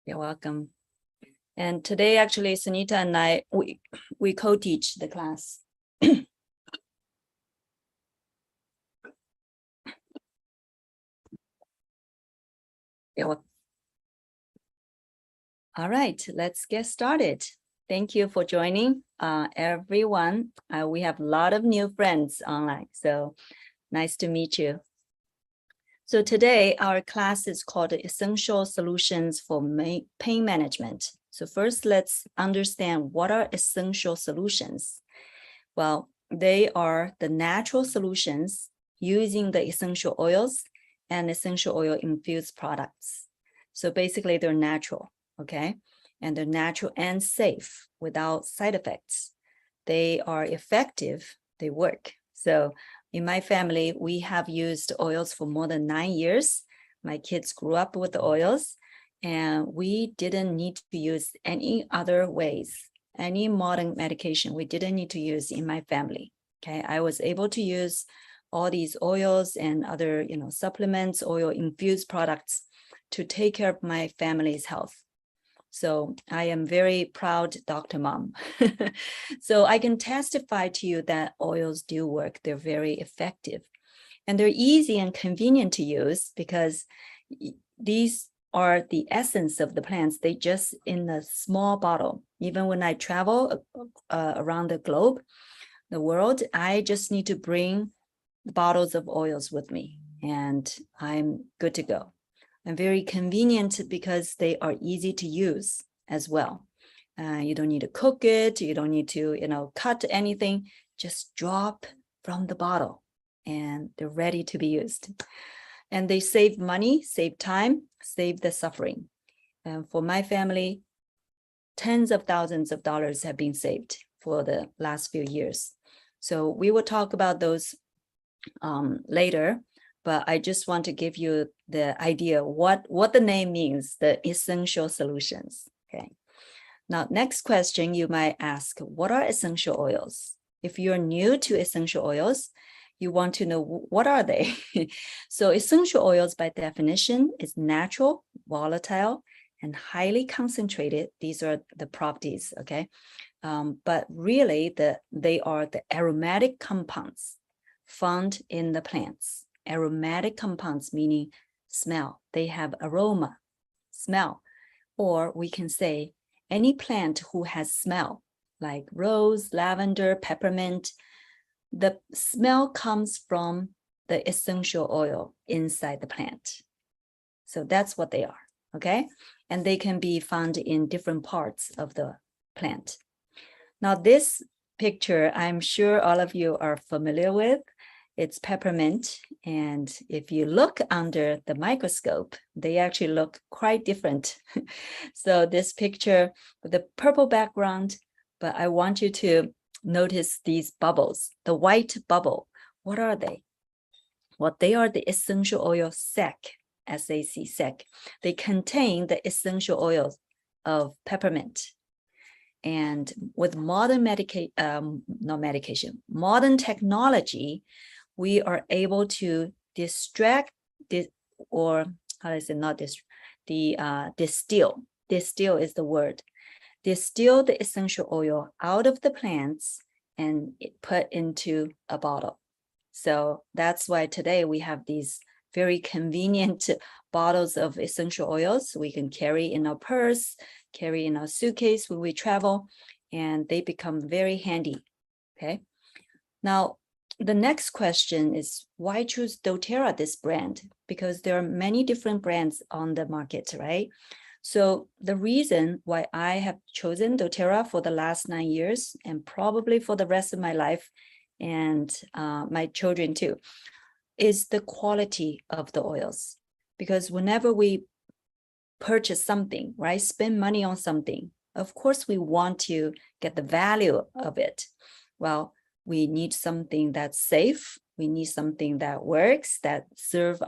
You're welcome. And today, actually, Sunita and I, we co-teach the class. All right, let's get started. Thank you for joining, everyone. We have a lot of new friends online, so nice to meet you. So today, our class is called Essential Solutions for Pain Management. So first, let's understand what are essential solutions. Well, they are the natural solutions using the essential oils and essential oil infused products. So basically, they're natural, okay? And they're natural and safe without side effects. They are effective, they work. So in my family, we have used oils for more than 9 years. My kids grew up with the oils, and we didn't need to use any other ways, any modern medication we didn't need to use in my family. Okay, I was able to use all these oils and other, supplements, oil infused products to take care of my family's health. So I am very proud Dr. Mom. So I can testify to you that oils do work. They're very effective. And they're easy and convenient to use because these are the essence of the plants. They just in a small bottle. Even when I travel around the globe, the world, I just need to bring bottles of oils with me and I'm good to go. And very convenient because they are easy to use as well. You don't need to cook it. You don't need to, cut anything. Just drop from the bottle and they're ready to be used. And they save money, save time, save the suffering. And for my family, tens of thousands of dollars have been saved for the last few years. So we will talk about those later. But I just want to give you the idea what the name means, the essential solutions. Okay. Now, next question you might ask, what are essential oils? If you're new to essential oils, you want to know what are they? So essential oils by definition is natural, volatile, and highly concentrated. These are the properties, okay? But really they are the aromatic compounds found in the plants. Aromatic compounds meaning smell. They have aroma, smell. Or we can say any plant who has smell, like rose, lavender, peppermint, the smell comes from the essential oil inside the plant. So that's what they are, okay? And they can be found in different parts of the plant. Now this picture, I'm sure all of you are familiar with. It's peppermint, and if you look under the microscope, they actually look quite different. So this picture with the purple background, but I want you to notice these bubbles, the white bubble. What are they? Well, they are the essential oil sac, S-A-C, sac. They contain the essential oils of peppermint. And with modern modern technology, we are able to distill. Distill is the word. Distill the essential oil out of the plants and put into a bottle. So that's why today we have these very convenient bottles of essential oils we can carry in our purse, carry in our suitcase when we travel, and they become very handy, okay? Now, the next question is, why choose dōTERRA, this brand? Because there are many different brands on the market, right? So the reason why I have chosen dōTERRA for the last 9 years, and probably for the rest of my life, and my children too, is the quality of the oils. Because whenever we purchase something, right, spend money on something, of course we want to get the value of it. Well, we need something that's safe. We need something that works, that serve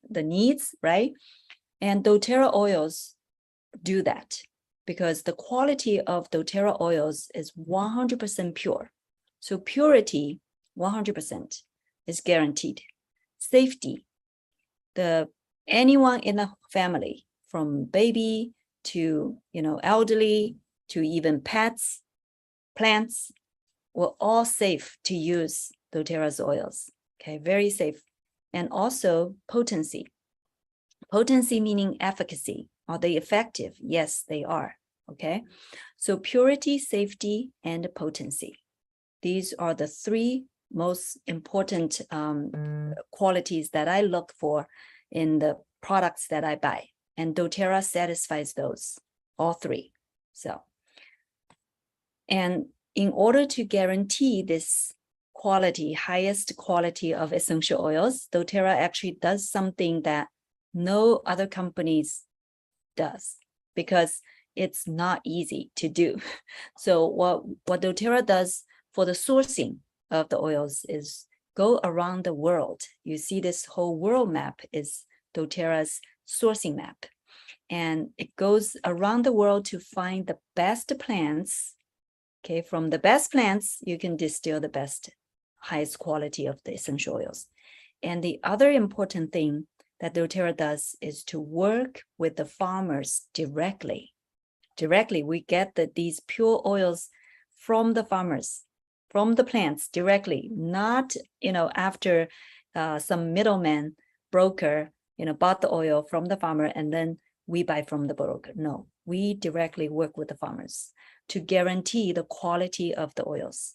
the needs, right? And dōTERRA oils do that because the quality of dōTERRA oils is 100% pure. So purity, 100% is guaranteed. Safety, anyone in the family, from baby to, elderly, to even pets, plants, were all safe to use dōTERRA's oils. Okay, very safe. And also potency. Potency meaning efficacy. Are they effective? Yes, they are. Okay, so purity, safety, and potency. These are the three most important qualities that I look for in the products that I buy. And dōTERRA satisfies those, all three. So, and in order to guarantee this quality, highest quality of essential oils, dōTERRA actually does something that no other companies does, because it's not easy to do. So what dōTERRA does for the sourcing of the oils is go around the world. You see this whole world map is dōTERRA's sourcing map. And it goes around the world to find the best plants. Okay, from the best plants, you can distill the best, highest quality of the essential oils. And the other important thing that dōTERRA does is to work with the farmers directly. Directly, we get these pure oils from the farmers, from the plants directly, not, after some middleman broker, bought the oil from the farmer and then we buy from the broker. No, we directly work with the farmers to guarantee the quality of the oils.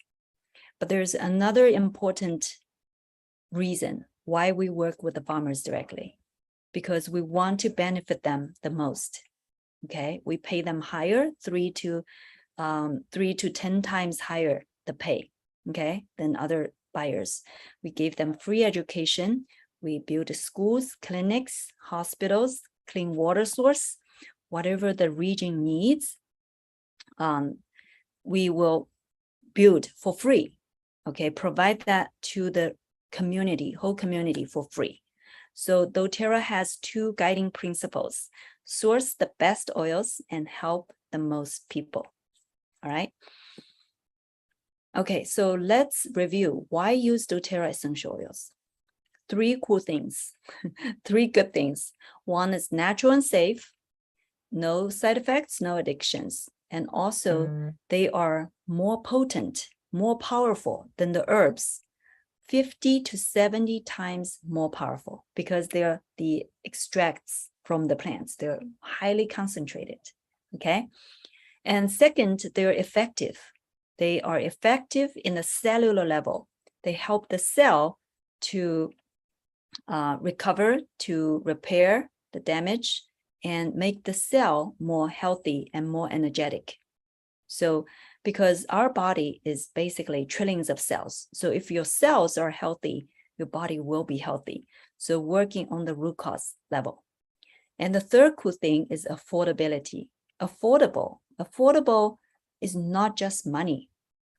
But there's another important reason why we work with the farmers directly, because we want to benefit them the most. Okay, we pay them higher, 3 to 10 times higher the pay, okay, than other buyers. We gave them free education. We build schools, clinics, hospitals, clean water source, whatever the region needs. We will build for free. Okay, provide that to the community, whole community for free. So dōTERRA has two guiding principles: source the best oils and help the most people. All right. Okay, so let's review why use dōTERRA essential oils. Three cool things, three good things. One is natural and safe, no side effects, no addictions. And also they are more potent, more powerful than the herbs, 50 to 70 times more powerful, because they're the extracts from the plants. They're highly concentrated, okay? And second, they're effective. They are effective in the cellular level. They help the cell to recover, to repair the damage, and make the cell more healthy and more energetic. So because our body is basically trillions of cells. So if your cells are healthy, your body will be healthy. So working on the root cause level. And the third cool thing is affordability. Affordable is not just money.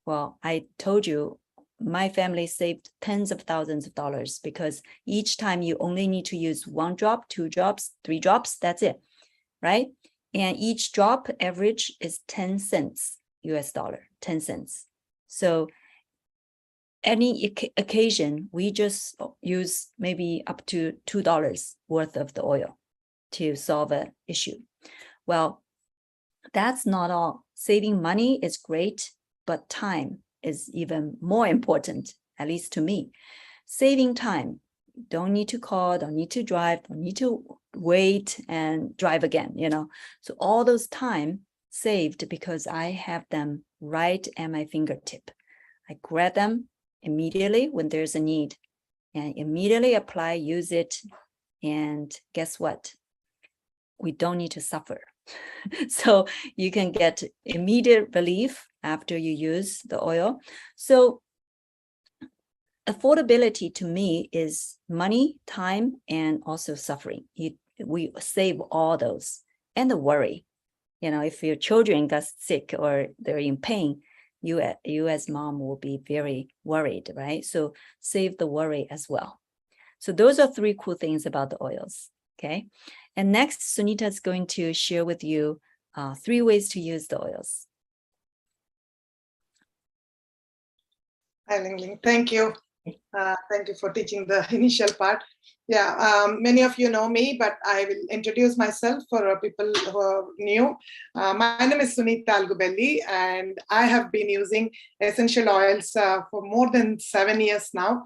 Well, I told you, my family saved tens of thousands of dollars because each time you only need to use 1 drop, 2 drops, 3 drops, that's it, right? And each drop average is 10 cents US dollar, 10 cents. So any occasion, we just use maybe up to $2 worth of the oil to solve an issue. Well, that's not all. Saving money is great, but time is even more important, at least to me. Saving time, don't need to call, don't need to drive, don't need to wait and drive again, So all those time saved because I have them right at my fingertip. I grab them immediately when there's a need and immediately apply, use it. And guess what? We don't need to suffer. So you can get immediate relief after you use the oil. So affordability to me is money, time, and also suffering. We save all those, and the worry. If your children got sick or they're in pain, you as mom will be very worried, right? So save the worry as well. So those are 3 cool things about the oils, okay? And next, Sunita is going to share with you 3 ways to use the oils. Hi, Ling Ling. Thank you. Thank you for teaching the initial part. Yeah, many of you know me, but I will introduce myself for people who are new. My name is Sunita Algubelli, and I have been using essential oils for more than 7 years now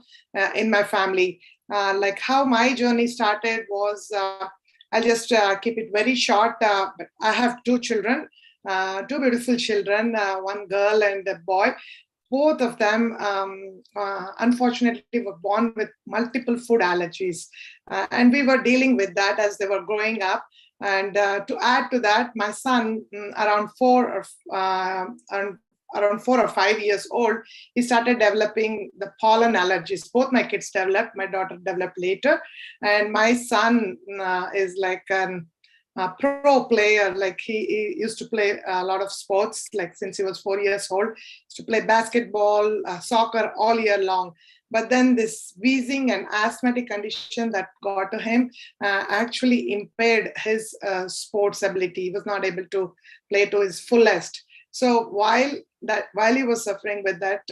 in my family. Like how my journey started was, I'll just keep it very short. But I have two children, two beautiful children, one girl and a boy. Both of them unfortunately were born with multiple food allergies, and we were dealing with that as they were growing up. And to add to that, my son, around 4 or 5 years old, he started developing the pollen allergies. Both my kids developed. My daughter developed later, and my son is like an a pro player. Like he used to play a lot of sports, like since he was 4 years old. He used to play basketball, soccer all year long. But then this wheezing and asthmatic condition that got to him actually impaired his sports ability. He was not able to play to his fullest. So while he was suffering with that,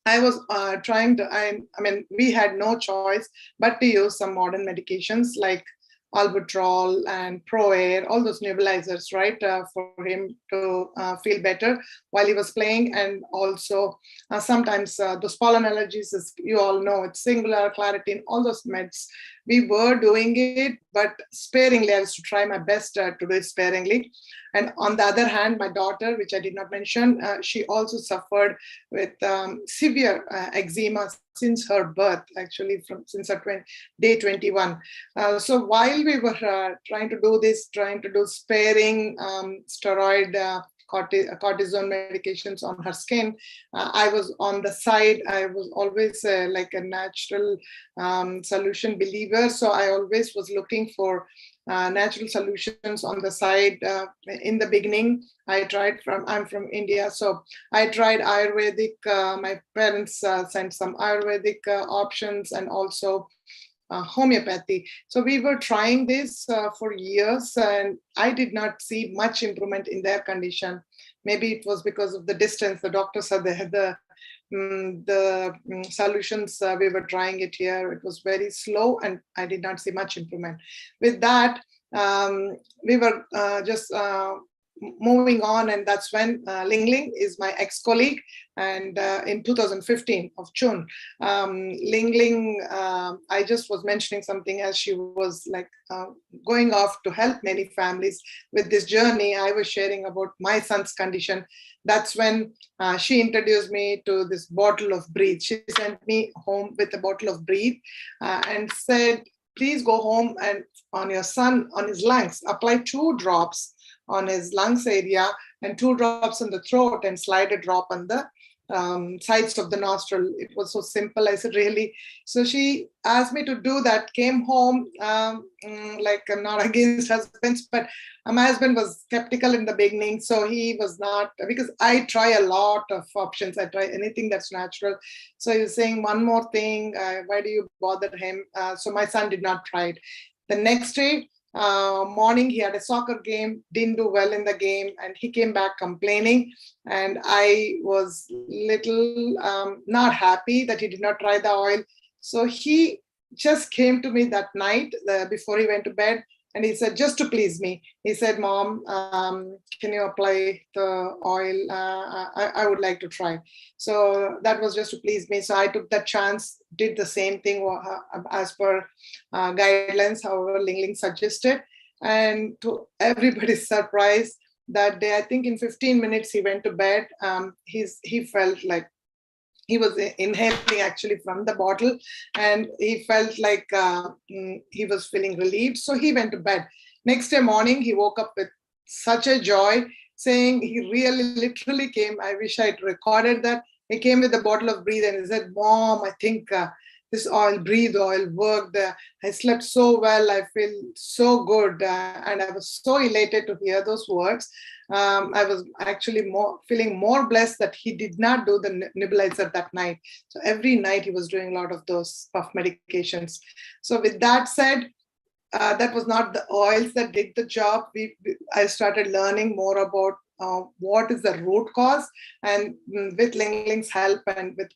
I was trying to, I mean, we had no choice but to use some modern medications like albuterol and ProAir, all those nebulizers, right, for him to feel better while he was playing. And also sometimes those pollen allergies, as you all know, it's singular, claritin, all those meds. We were doing it, but sparingly. I was to try my best to do it sparingly. And on the other hand, my daughter, which I did not mention, she also suffered with severe eczema since her birth, actually since her day 21. So while we were trying to do sparing steroid cortisone medications on her skin, I was on the side. I was always like a natural solution believer. So I always was looking for natural solutions on the side. In the beginning, I'm from India, so I tried Ayurvedic. My parents sent some Ayurvedic options, and also homeopathy. So we were trying this for years, and I did not see much improvement in their condition. Maybe it was because of the distance. The doctors said they had the solutions. We were trying it here. It was very slow, and I did not see much improvement. With that, we were just moving on, and that's when Ling Ling is my ex-colleague, and in 2015 of June, Ling Ling, I just was mentioning something as she was like going off to help many families with this journey. I was sharing about my son's condition. That's when she introduced me to this bottle of Breathe. She sent me home with a bottle of Breathe and said, please go home and on your son, on his lungs, apply 2 drops on his lungs area and 2 drops on the throat, and slide a drop on the sides of the nostril. It was so simple. I said, really? So she asked me to do that, came home, like I'm not against husbands, but my husband was skeptical in the beginning. So he was not, because I try a lot of options. I try anything that's natural. So he was saying, one more thing, why do you bother him? So my son did not try it. The next day, morning, he had a soccer game, didn't do well in the game, and he came back complaining. And I was little not happy that he did not try the oil. So he just came to me that night before he went to bed, and he said, just to please me, he said, Mom, can you apply the oil? I would like to try. So that was just to please me. So I took that chance, did the same thing as per guidelines, however Ling Ling suggested. And to everybody's surprise, that day, I think in 15 minutes, he went to bed. He felt like he was inhaling actually from the bottle, and he felt like he was feeling relieved. So he went to bed. Next day morning, he woke up with such a joy, saying he really literally came. I wish I'd recorded that. He came with a bottle of Breathe, and he said, Mom, I think this oil, Breathe oil, worked. I slept so well. I feel so good. And I was so elated to hear those words. I was actually feeling more blessed that he did not do the nebulizer that night. So every night he was doing a lot of those puff medications. So with that said, that was not the oils that did the job. I started learning more about what is the root cause. And with Ling Ling's help and with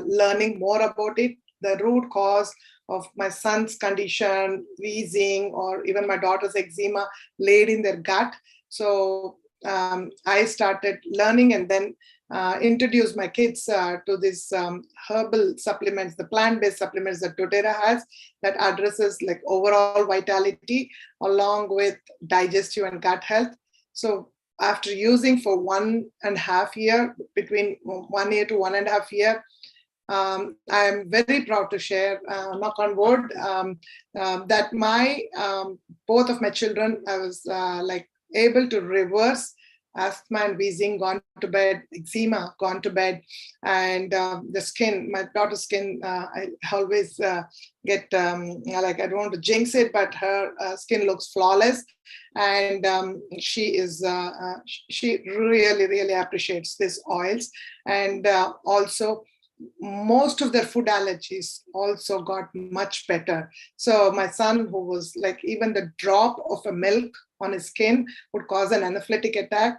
learning more about it, the root cause of my son's condition, wheezing, or even my daughter's eczema laid in their gut. So I started learning and then introduced my kids to this herbal supplements, the plant-based supplements that dōTERRA has, that addresses like overall vitality along with digestive and gut health. So after using for 1.5 years, between 1 year to 1.5 years, I'm very proud to share, knock on wood, that my both of my children, I was like able to reverse asthma and wheezing, gone to bed, eczema, gone to bed, and the skin, my daughter's skin, I always get like, I don't want to jinx it, but her skin looks flawless, and she is she really, really appreciates these oils, and also most of their food allergies also got much better. So my son, who was like, even the drop of a milk on his skin would cause an anaphylactic attack,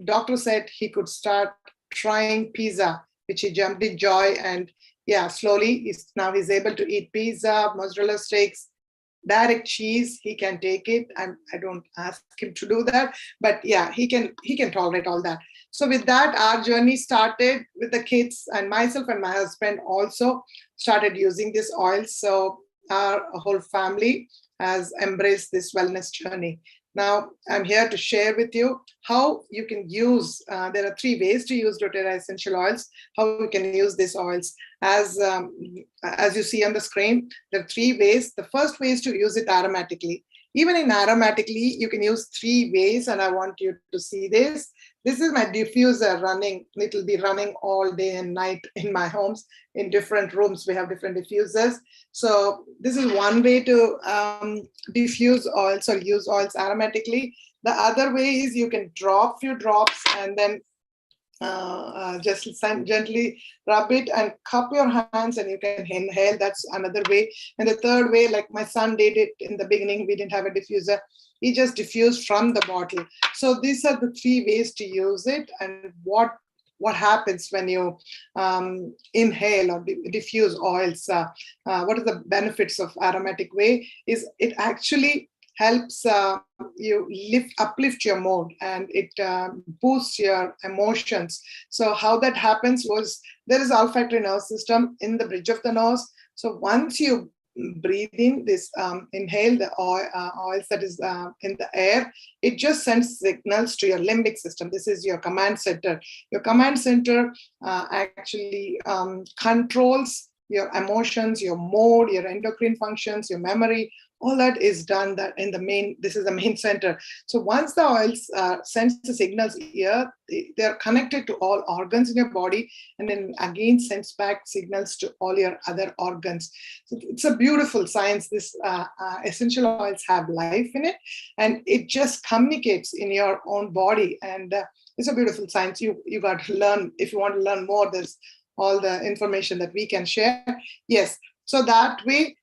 doctor said he could start trying pizza, which he jumped in joy. And yeah, slowly he's able to eat pizza, mozzarella sticks, direct cheese. He can take it, and I don't ask him to do that, but yeah, he can tolerate all that. So with that, our journey started with the kids, and myself and my husband also started using this oil. So our whole family has embraced this wellness journey. Now, I'm here to share with you how you can use, there are 3 ways to use dōTERRA essential oils, how you can use these oils. As you see on the screen, there are 3 ways. The first way is to use it aromatically. Even in aromatically, you can use 3 ways, and I want you to see this. This is my diffuser running. It will be running all day and night in my homes. In different rooms, we have different diffusers. So this is one way to diffuse oils or use oils aromatically. The other way is you can drop few drops and then just gently rub it and cup your hands and you can inhale. That's another way. And the third way, like my son did it in the beginning, we didn't have a diffuser. He just diffused from the bottle. So these are the 3 ways to use it. And what happens when you inhale or diffuse oils? What are the benefits of aromatic way? Is it actually helps you uplift your mood, and it boosts your emotions. So how that happens was, there is olfactory nerve system in the bridge of the nose. So once you breathe in this, inhale the oils that is in the air, it just sends signals to your limbic system. This is your command center. Your command center actually controls your emotions, your mood, your endocrine functions, your memory. All that is done that in the main, this is the main center. So once the oils sends the signals here, they're connected to all organs in your body, and then again sends back signals to all your other organs. So it's a beautiful science. This essential oils have life in it, and it just communicates in your own body. And it's a beautiful science. You got to learn. If you want to learn more, there's all the information that we can share. Yes. So that way,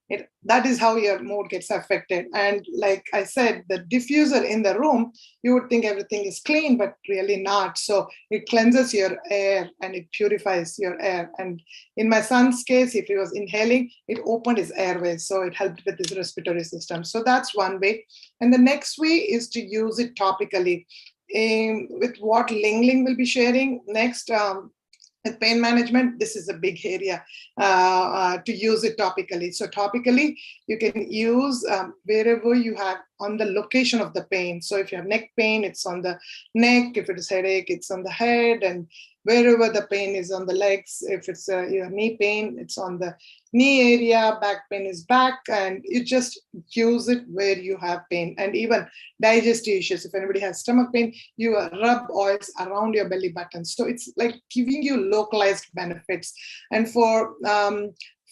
that is how your mood gets affected. And like I said, the diffuser in the room, you would think everything is clean, but really not. So it cleanses your air and it purifies your air. And in my son's case, if he was inhaling, it opened his airways. So it helped with his respiratory system. So that's one way. And the next way is to use it topically. With what Ling Ling will be sharing next, with pain management, this is a big area to use it topically. So topically, you can use wherever you have on the location of the pain. So if you have neck pain, it's on the neck. If it is headache, it's on the head. And wherever the pain is on the legs, if it's your knee pain, it's on the knee area. Back pain is back. And you just use it where you have pain. And even digestive issues, if anybody has stomach pain, you rub oils around your belly button. So it's like giving you localized benefits. And for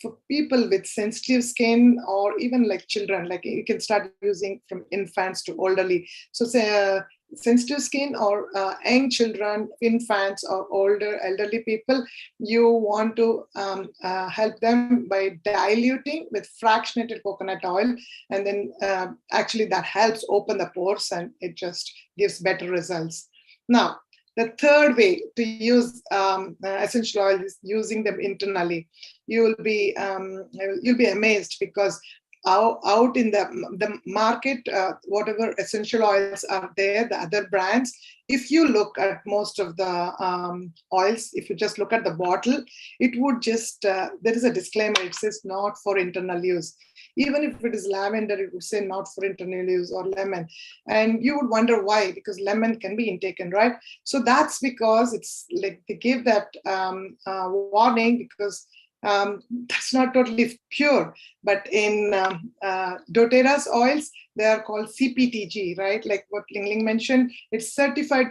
for people with sensitive skin, or even like children, like you can start using from infants to elderly. So say sensitive skin or young children, infants, or older elderly people, you want to help them by diluting with fractionated coconut oil, and then actually that helps open the pores and it just gives better results. Now, the third way to use essential oil is using them internally. You'll be amazed, because out in the market, whatever essential oils are there, the other brands, if you look at most of the oils, if you just look at the bottle, it would just, there is a disclaimer, it says not for internal use. Even if it is lavender, it would say not for internal use, or lemon. And you would wonder why, because lemon can be intaken, right? So that's because it's like they give that warning, because that's not totally pure. But in dōTERRA's oils, they are called CPTG, right? Like what Ling Ling mentioned, it's certified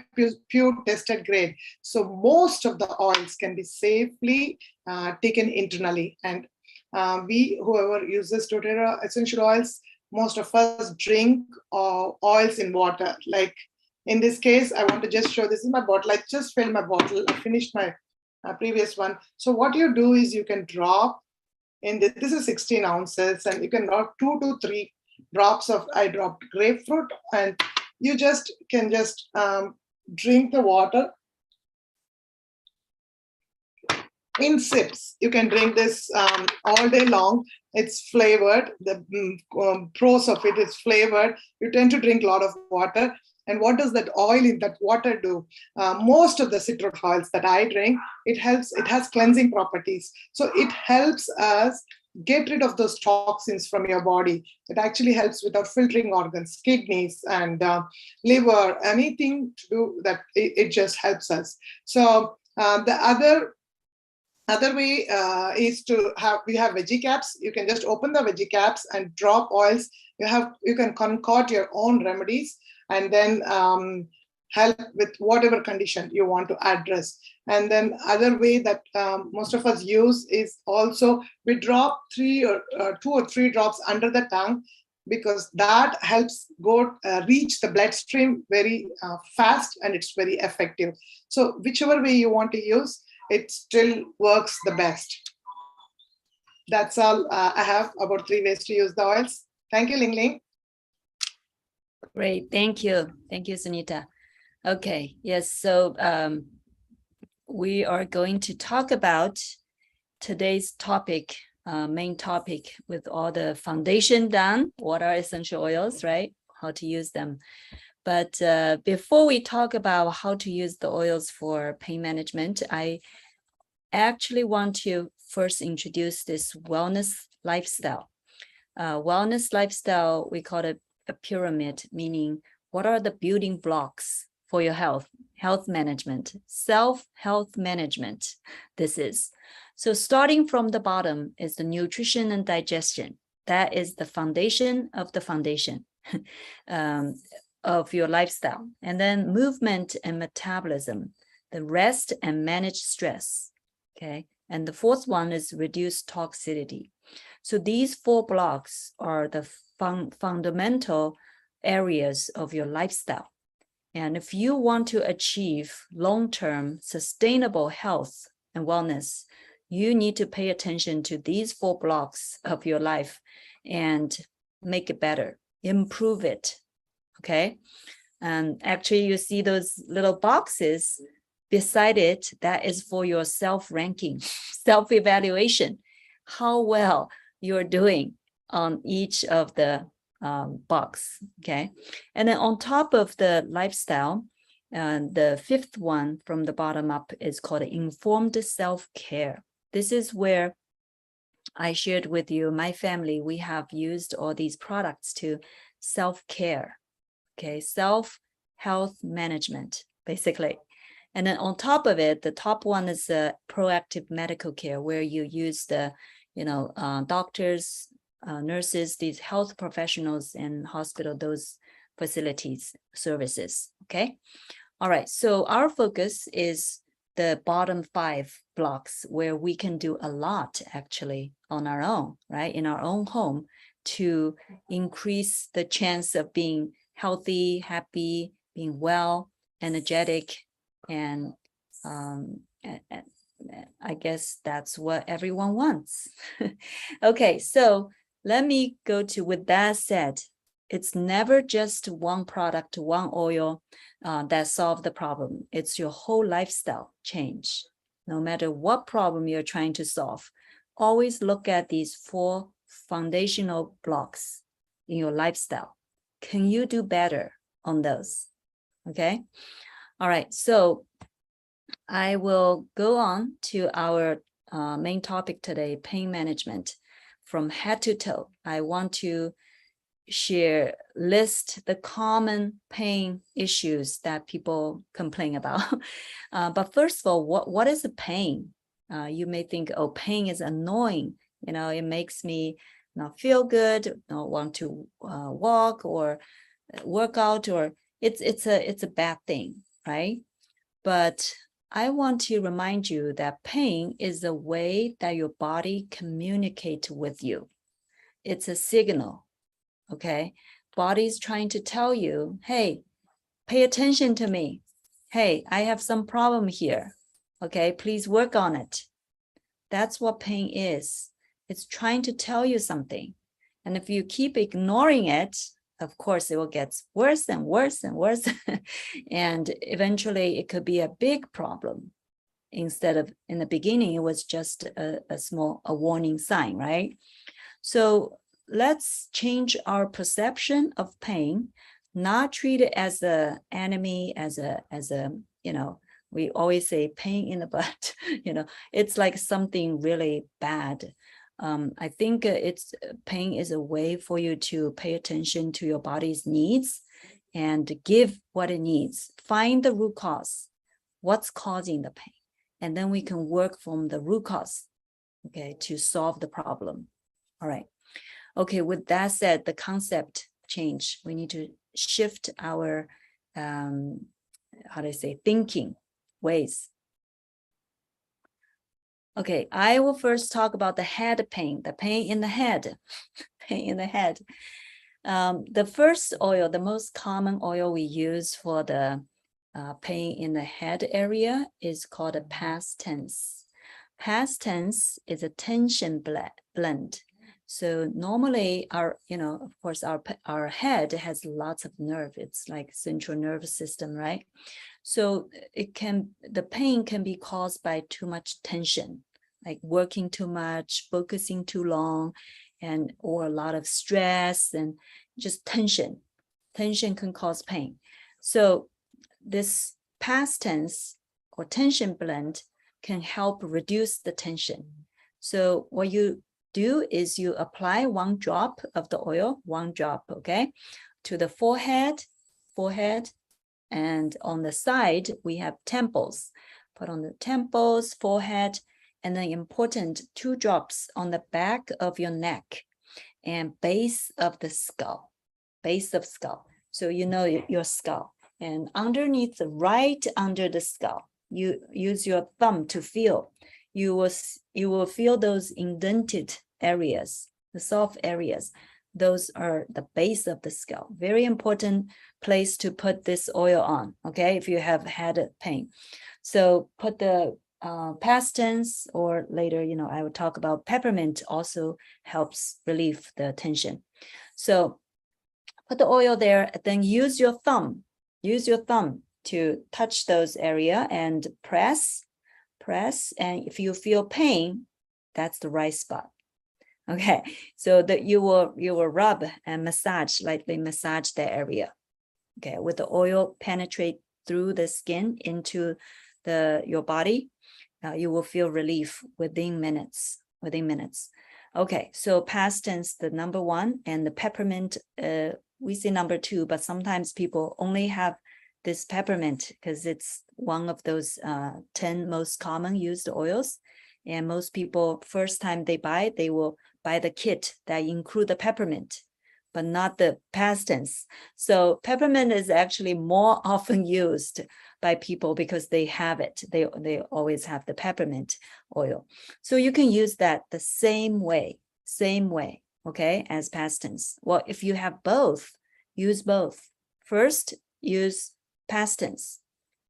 pure tested grade. So most of the oils can be safely taken internally. And whoever uses dōTERRA essential oils, most of us drink oils in water. Like in this case, I want to just show, this is my bottle. I just filled my bottle. I finished my previous one. So what you do is you can drop in this is 16 ounces, and you can drop 2 to 3 drops of, I dropped grapefruit, and you can just drink the water in sips. You can drink this all day long. It's flavored. The pros of it is flavored. You tend to drink a lot of water. And what does that oil in that water do? Most of the citrus oils that I drink, it has cleansing properties. So it helps us get rid of those toxins from your body. It actually helps with our filtering organs, kidneys, and liver, anything to do that, it just helps us. So the other way is to we have veggie caps. You can just open the veggie caps and drop oils. You can concoct your own remedies, and then help with whatever condition you want to address. And then other way that most of us use is also we drop 2 or 3 drops under the tongue, because that helps reach the bloodstream very fast, and it's very effective. So whichever way you want to use, it still works the best. That's all I have about 3 ways to use the oils. Thank you, Ling Ling. Great, thank you. Thank you, Sunita. Okay, yes, so we are going to talk about today's topic, main topic, with all the foundation done. What are essential oils, right? How to use them. But before we talk about how to use the oils for pain management, I actually want to first introduce this wellness lifestyle. Wellness lifestyle, we call it a pyramid, meaning what are the building blocks for your health management, self-health management. This is. So starting from the bottom is the nutrition and digestion. That is the foundation of the foundation of your lifestyle. And then movement and metabolism, the rest and manage stress. Okay. And the fourth one is reduce toxicity. So these 4 blocks are the fundamental areas of your lifestyle. And if you want to achieve long-term sustainable health and wellness, you need to pay attention to these 4 blocks of your life and make it better, improve it. Okay. And actually you see those little boxes beside it, that is for your self-ranking, self-evaluation, how well you're doing on each of the box, okay? And then on top of the lifestyle, the 5th one from the bottom up is called informed self-care. This is where I shared with you, my family, we have used all these products to self-care, okay? Self-health management, basically. And then on top of it, the top one is proactive medical care, where you use the, doctors, nurses, these health professionals in hospital, those facilities, services. Okay. All right. So our focus is the bottom 5 blocks where we can do a lot actually on our own, right? In our own home to increase the chance of being healthy, happy, being well, energetic, and I guess that's what everyone wants. Okay, so let me go to, with that said, it's never just one product, one oil that solve the problem. It's your whole lifestyle change. No matter what problem you're trying to solve, always look at these 4 foundational blocks in your lifestyle. Can you do better on those? Okay. All right. So I will go on to our main topic today, pain management from head to toe. I want to list the common pain issues that people complain about. But first of all, what is a pain? You may think, oh, pain is annoying. You know, it makes me not feel good, not want to walk or work out, or it's a bad thing, right? But I want to remind you that pain is a way that your body communicates with you. It's a signal, okay? Body's trying to tell you, hey, pay attention to me. Hey, I have some problem here, okay? Please work on it. That's what pain is. It's trying to tell you something. And if you keep ignoring it, of course, it will get worse and worse and worse. And eventually it could be a big problem. Instead of, in the beginning, it was just a warning sign, right? So let's change our perception of pain, not treat it as an enemy, as a, you know, we always say pain in the butt, you know, it's like something really bad. I think pain is a way for you to pay attention to your body's needs and give what it needs. Find the root cause, what's causing the pain, and then we can work from the root cause, okay, to solve the problem. All right. Okay, with that said, the concept change. We need to shift our, thinking ways. Okay, I will first talk about the head pain, the pain in the head, pain in the head. The first oil, the most common oil we use for the pain in the head area is called a past tense. Past tense is a tension blend. So normally of course, our head has lots of nerve. It's like central nervous system, right? So the pain can be caused by too much tension, like working too much, focusing too long, or a lot of stress and just tension. Tension can cause pain. So this past tense or tension blend can help reduce the tension. So what you do is you apply 1 drop of the oil, 1 drop, okay, to the forehead, and on the side, we have temples. Put on the temples, forehead, and then important 2 drops on the back of your neck and base of the skull, base of skull. So you know your skull. And underneath, right under the skull, you use your thumb to feel. You will feel those indented areas, the soft areas. Those are the base of the skull. Very important place to put this oil on, okay, if you have had pain. So put the past tense, or later, I will talk about peppermint also helps relieve the tension. So put the oil there, then use your thumb to touch those area and press. And if you feel pain, that's the right spot. Okay, so that you will rub and lightly massage the area. Okay, with the oil penetrate through the skin into your body, you will feel relief within minutes. Okay, so past tense, the number 1, and the peppermint, we say number 2, but sometimes people only have this peppermint because it's one of those 10 most common used oils. And most people, first time they will buy the kit that include the peppermint. but not the past tense. So peppermint is actually more often used by people because they have it. They always have the peppermint oil. So you can use that the same way, okay, as past tense. Well, if you have both, use both. First, use past tense,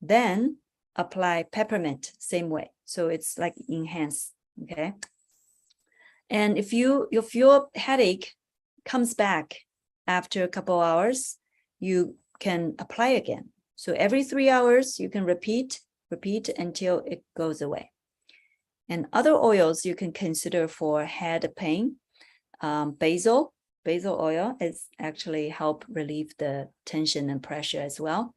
then apply peppermint, same way. So it's like enhance, okay? And if your headache comes back after a couple hours, you can apply again. So every 3 hours, you can repeat until it goes away. And other oils you can consider for head pain. Basil oil is actually help relieve the tension and pressure as well.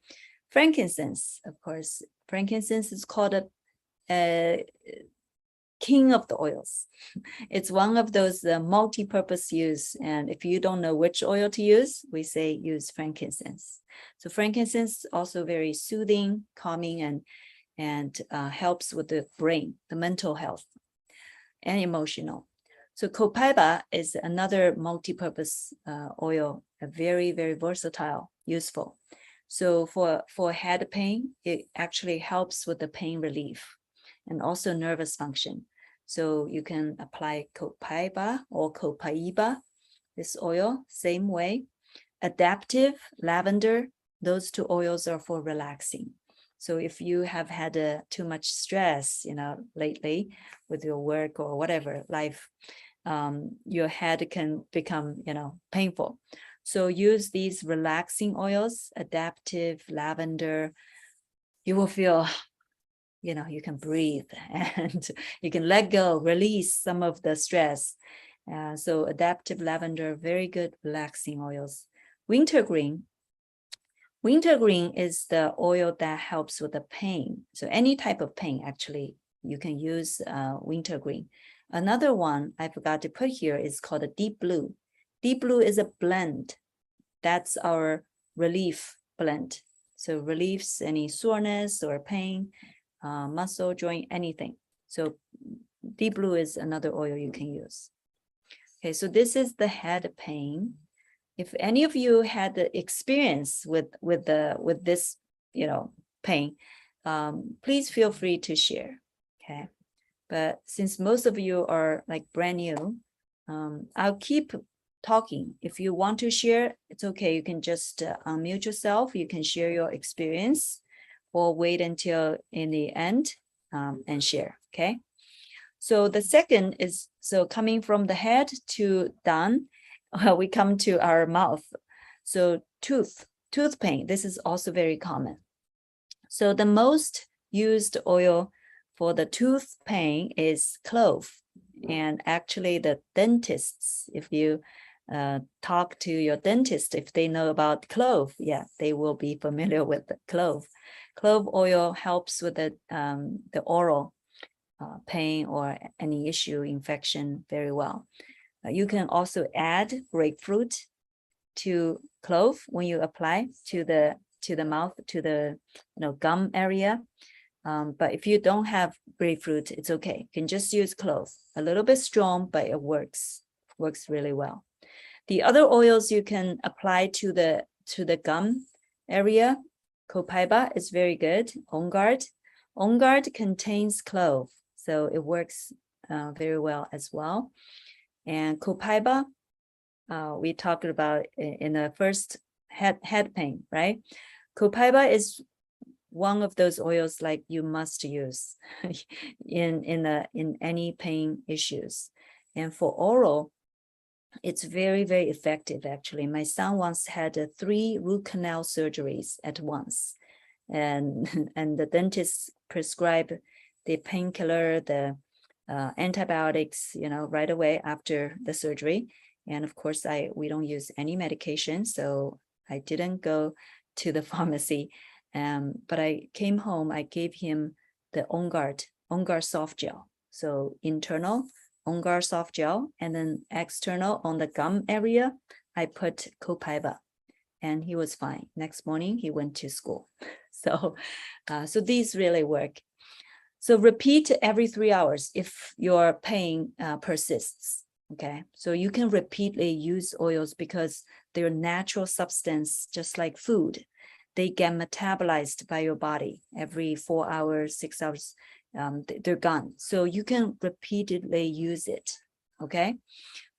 Frankincense, of course, frankincense is called a king of the oils. It's one of those multi-purpose use. And if you don't know which oil to use, we say use frankincense. So frankincense also very soothing, calming, and helps with the brain, the mental health and emotional. So copaiba is another multi-purpose oil, a very, very versatile, useful. So for head pain, it actually helps with the pain relief and also nervous function. So you can apply copaiba or copaiba, this oil, same way. Adaptive, lavender, those two oils are for relaxing. So if you have had too much stress, lately with your work or whatever life, your head can become, painful. So use these relaxing oils, adaptive, lavender. You will feel, you can breathe and you can let go, release some of the stress. So adaptive lavender, very good relaxing oils. Wintergreen is the oil that helps with the pain. So any type of pain, actually, you can use wintergreen. Another one I forgot to put here is called a deep blue. Deep blue is a blend. That's our relief blend. So relieves any soreness or pain, muscle, joint, anything. So deep blue is another oil you can use. Okay, so this is the head pain. If any of you had the experience with this, pain, please feel free to share. Okay, but since most of you are like brand new, I'll keep talking. If you want to share, it's okay. You can just unmute yourself. You can share your experience, or wait until in the end and share. Okay. So the second is, so coming from the head to down, we come to our mouth. So tooth pain, this is also very common. So the most used oil for the tooth pain is clove. And actually the dentists, if you talk to your dentist, if they know about clove, yeah, they will be familiar with the clove. Clove oil helps with the oral pain or any issue, infection very well. You can also add grapefruit to clove when you apply to the mouth, to the gum area. But if you don't have grapefruit, it's okay. You can just use clove. A little bit strong, but it works really well. The other oils you can apply to the gum area, copaiba is very good. On guard contains clove, so it works very well as well. And copaiba, we talked about in the first head pain, right? Copaiba is one of those oils like you must use in any pain issues. And for oral, it's very, very effective, actually. My son once had 3 root canal surgeries at once. And the dentist prescribed the painkiller, the antibiotics, right away after the surgery. And of course, we don't use any medication, so I didn't go to the pharmacy. But I came home, I gave him the On Guard soft gel. So internal On Guard soft gel, and then external on the gum area, I put copaiba, and he was fine. Next morning, he went to school. So these really work. So repeat every 3 hours if your pain persists. Okay, so you can repeatedly use oils because they're natural substance, just like food. They get metabolized by your body every 4 hours, 6 hours, they're gone. So you can repeatedly use it, okay?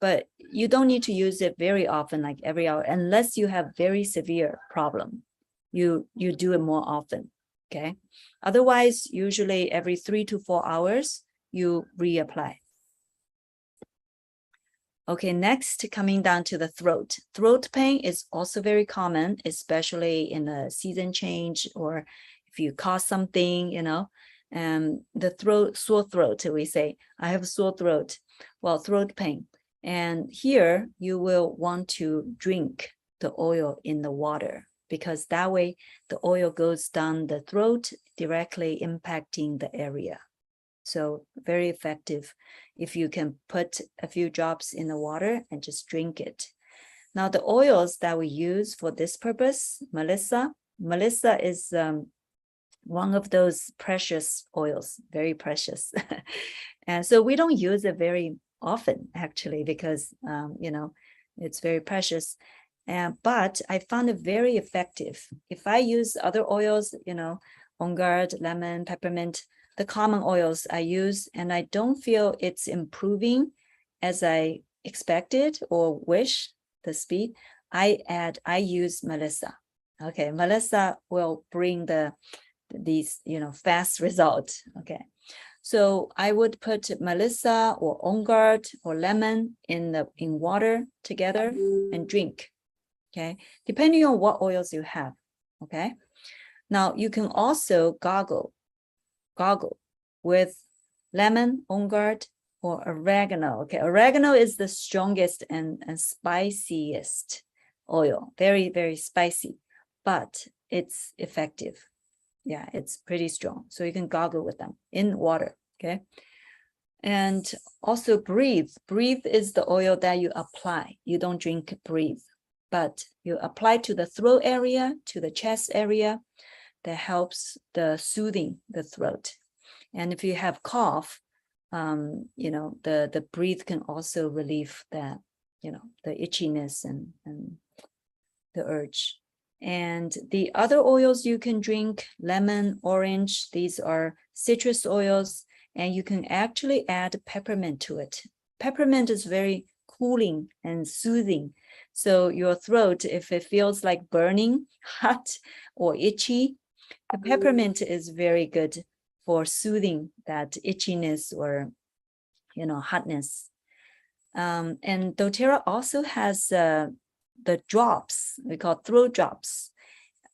But you don't need to use it very often, like every hour, unless you have very severe problem. You do it more often, okay? Otherwise, usually every 3 to 4 hours, you reapply. Okay, next, coming down to the throat. Throat pain is also very common, especially in a season change or if you cough something, you know, the throat, sore throat, we say, I have a sore throat. Well, throat pain. And here you will want to drink the oil in the water because that way the oil goes down the throat, directly impacting the area. So very effective if you can put a few drops in the water and just drink it. Now the oils that we use for this purpose, Melissa is one of those precious oils, very precious. And so we don't use it very often actually because, you know, it's very precious. But I found it very effective. If I use other oils, you know, On Guard, lemon, peppermint, the common oils I use, and I don't feel it's improving as I expected or wish the speed, I use Melissa. Okay, Melissa will bring these, you know, fast result. Okay, so I would put Melissa or On Guard or lemon in water together and drink. Okay, depending on what oils you have. Okay, now you can also gargle with lemon, On Guard, or oregano. Okay, oregano is the strongest and spiciest oil, very, very spicy, but it's effective. Yeah, it's pretty strong. So you can gargle with them in water, okay? And also breathe. Breathe is the oil that you apply. You don't drink breathe, but you apply to the throat area, to the chest area, that helps the soothing the throat. And if you have cough, you know, the breathe can also relieve that, you know, the itchiness and the urge. And the other oils you can drink, lemon, orange, these are citrus oils, and you can actually add peppermint to it. Peppermint is very cooling and soothing. So your throat, if it feels like burning, hot, or itchy, the peppermint is very good for soothing that itchiness or, you know, hotness. And dōTERRA also has the drops, we call throat drops.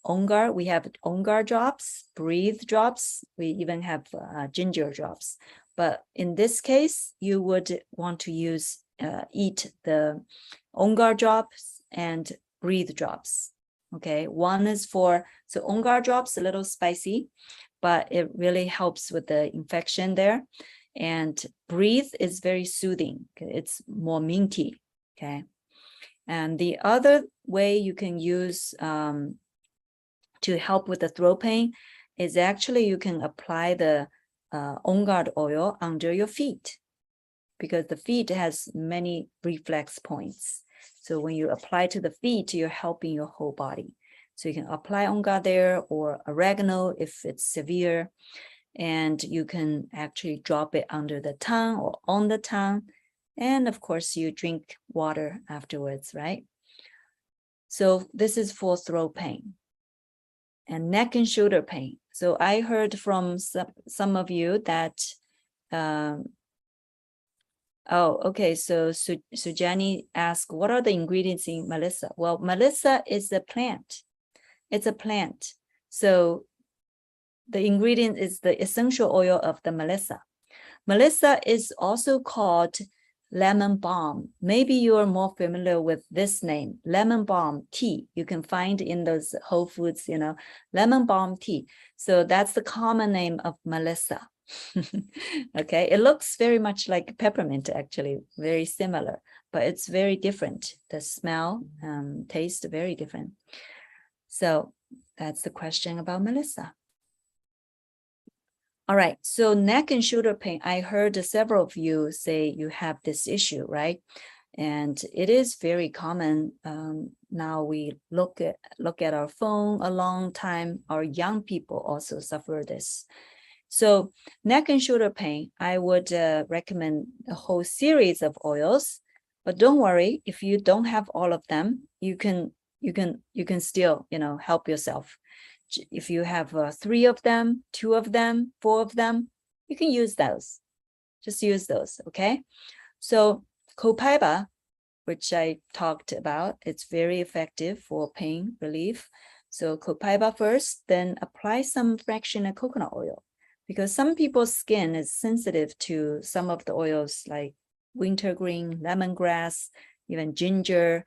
On Guard, we have On Guard drops, breathe drops. We even have ginger drops. But in this case, you would want to eat the On Guard drops and breathe drops. Okay, one is so On Guard drops, a little spicy, but it really helps with the infection there. And breathe is very soothing. It's more minty, okay? And the other way you can use to help with the throat pain is actually you can apply the On Guard oil under your feet because the feet has many reflex points. So when you apply to the feet, you're helping your whole body. So you can apply On Guard there or oregano if it's severe, and you can actually drop it under the tongue or on the tongue. And of course, you drink water afterwards, right? So this is for throat pain and neck and shoulder pain. So I heard from some of you that, oh, okay. So Sujani asked, what are the ingredients in Melissa? Well, Melissa is a plant. It's a plant. So the ingredient is the essential oil of the Melissa. Melissa is also called lemon balm. Maybe you are more familiar with this name, lemon balm tea. You can find in those Whole Foods, you know, lemon balm tea. So that's the common name of Melissa. Okay, it looks very much like peppermint, actually, very similar, but it's very different. The smell, taste, very different. So that's the question about Melissa. All right, so neck and shoulder pain. I heard several of you say you have this issue, right? And it is very common. Now we look at our phone a long time. Our young people also suffer this. So neck and shoulder pain, I would recommend a whole series of oils. But don't worry, if you don't have all of them, you can still help yourself. If you have 3 of them, 2 of them, 4 of them, you can use those. Just use those, okay? So copaiba, which I talked about, it's very effective for pain relief. So copaiba first, then apply some fractional coconut oil, because some people's skin is sensitive to some of the oils like wintergreen, lemongrass, even ginger.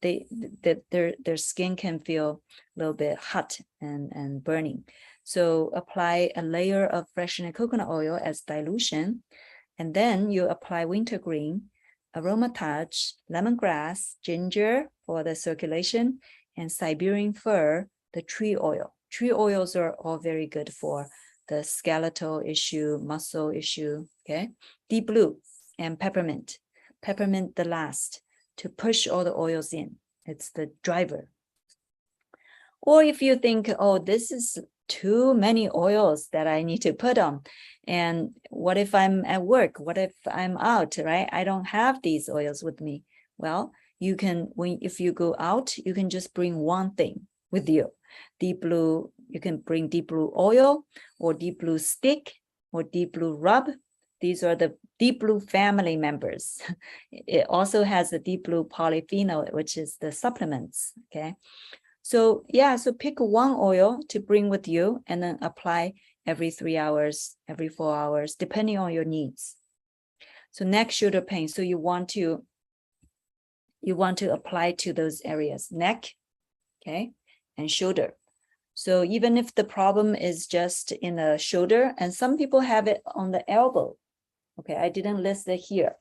Their skin can feel a little bit hot and burning. So apply a layer of fractional coconut oil as dilution, and then you apply wintergreen, aromatage, lemongrass, ginger for the circulation, and Siberian fir, the tree oil. Tree oils are all very good for the skeletal issue, muscle issue, okay? Deep blue and peppermint. Peppermint the last, to push all the oils in. It's the driver. Or if you think, oh, this is too many oils that I need to put on, and what if I'm at work? What if I'm out, right? I don't have these oils with me. Well, you can, if you go out, you can just bring one thing with you. Deep blue, you can bring deep blue oil or deep blue stick or deep blue rub. These are the deep blue family members. It also has the deep blue polyphenol, which is the supplements, okay? So yeah, so pick one oil to bring with you and then apply every 3 hours, every 4 hours, depending on your needs. So neck, shoulder pain. So you want to apply to those areas, neck, okay, and shoulder. So even if the problem is just in the shoulder, and some people have it on the elbow, okay, I didn't list it here.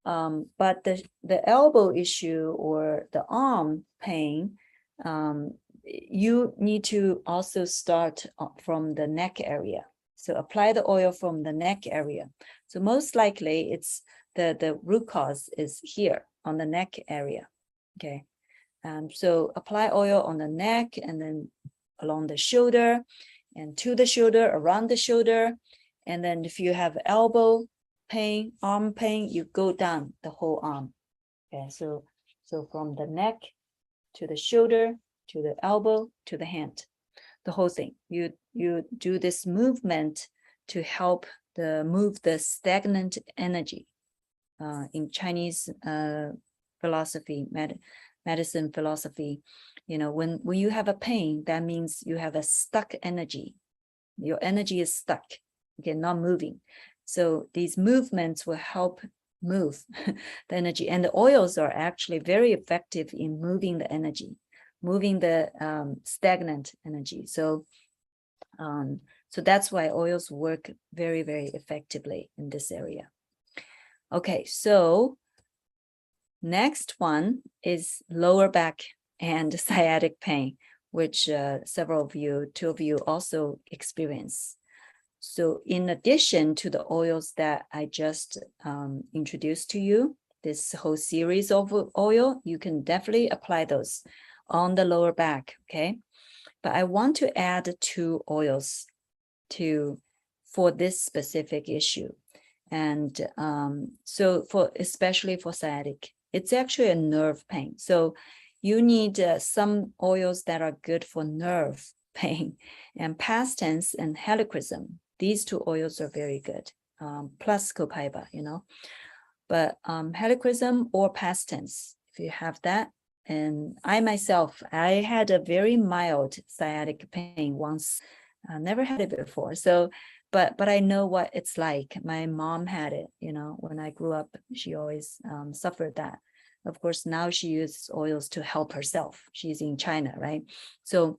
But the elbow issue or the arm pain, you need to also start from the neck area. So apply the oil from the neck area. So most likely it's the root cause is here on the neck area, okay? So apply oil on the neck and then along the shoulder and to the shoulder, around the shoulder. And then if you have elbow pain, arm pain, you go down the whole arm. Okay, so from the neck to the shoulder, to the elbow, to the hand, the whole thing. You do this movement to help move the stagnant energy. In Chinese philosophy, medicine philosophy, when you have a pain, that means you have a stuck energy. Your energy is stuck, okay, not moving. So these movements will help move the energy. And the oils are actually very effective in moving the energy, moving the stagnant energy. So that's why oils work very, very effectively in this area. Okay, so next one is lower back and sciatic pain, which several of you, 2 of you also experience. So in addition to the oils that I just introduced to you, this whole series of oil, you can definitely apply those on the lower back, okay? But I want to add 2 oils for this specific issue. And so especially for sciatic, it's actually a nerve pain. So you need some oils that are good for nerve pain, and past tense and helichrysum. These 2 oils are very good, plus copaiba, But helichrysum or past tense, if you have that. And I myself, I had a very mild sciatic pain once. I never had it before. So, but I know what it's like. My mom had it, when I grew up, she always suffered that. Of course, now she uses oils to help herself. She's in China, right? So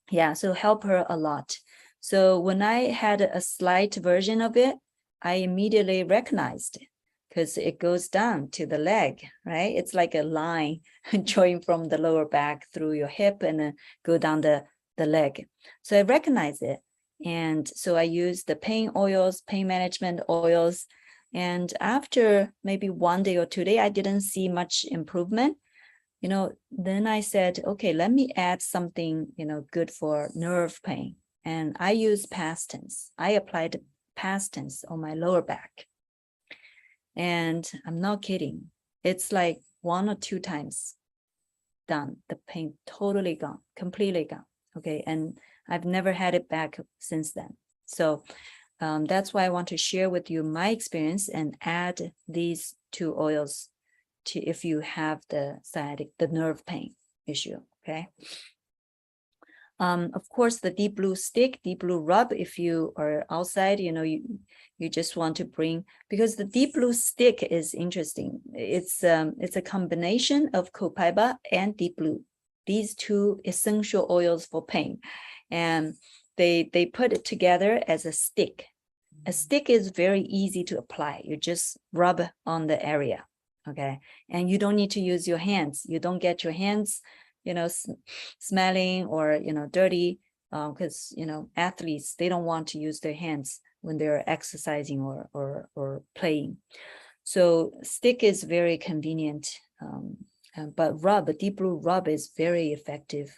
yeah, so help her a lot. So when I had a slight version of it, I immediately recognized it because it goes down to the leg, right? It's like a line going from the lower back through your hip and then go down the leg. So I recognize it. And so I use the pain oils, pain management oils. And after maybe 1 day or 2 days, I didn't see much improvement. Then I said, okay, let me add something, good for nerve pain. And I use past tense. I applied past tense on my lower back. And I'm not kidding. It's like 1 or 2 times done. The pain totally gone, completely gone. Okay. And I've never had it back since then. So that's why I want to share with you my experience and add these 2 oils to if you have the nerve pain issue. Okay. Of course, the deep blue stick, deep blue rub, if you are outside, you just want to bring, because the deep blue stick is interesting. It's a combination of copaiba and deep blue, these 2 essential oils for pain. And they put it together as a stick. A stick is very easy to apply. You just rub on the area. Okay. And you don't need to use your hands. You don't get your hands smelling or, dirty, because, athletes, they don't want to use their hands when they're exercising or playing. So stick is very convenient, but deep blue rub is very effective,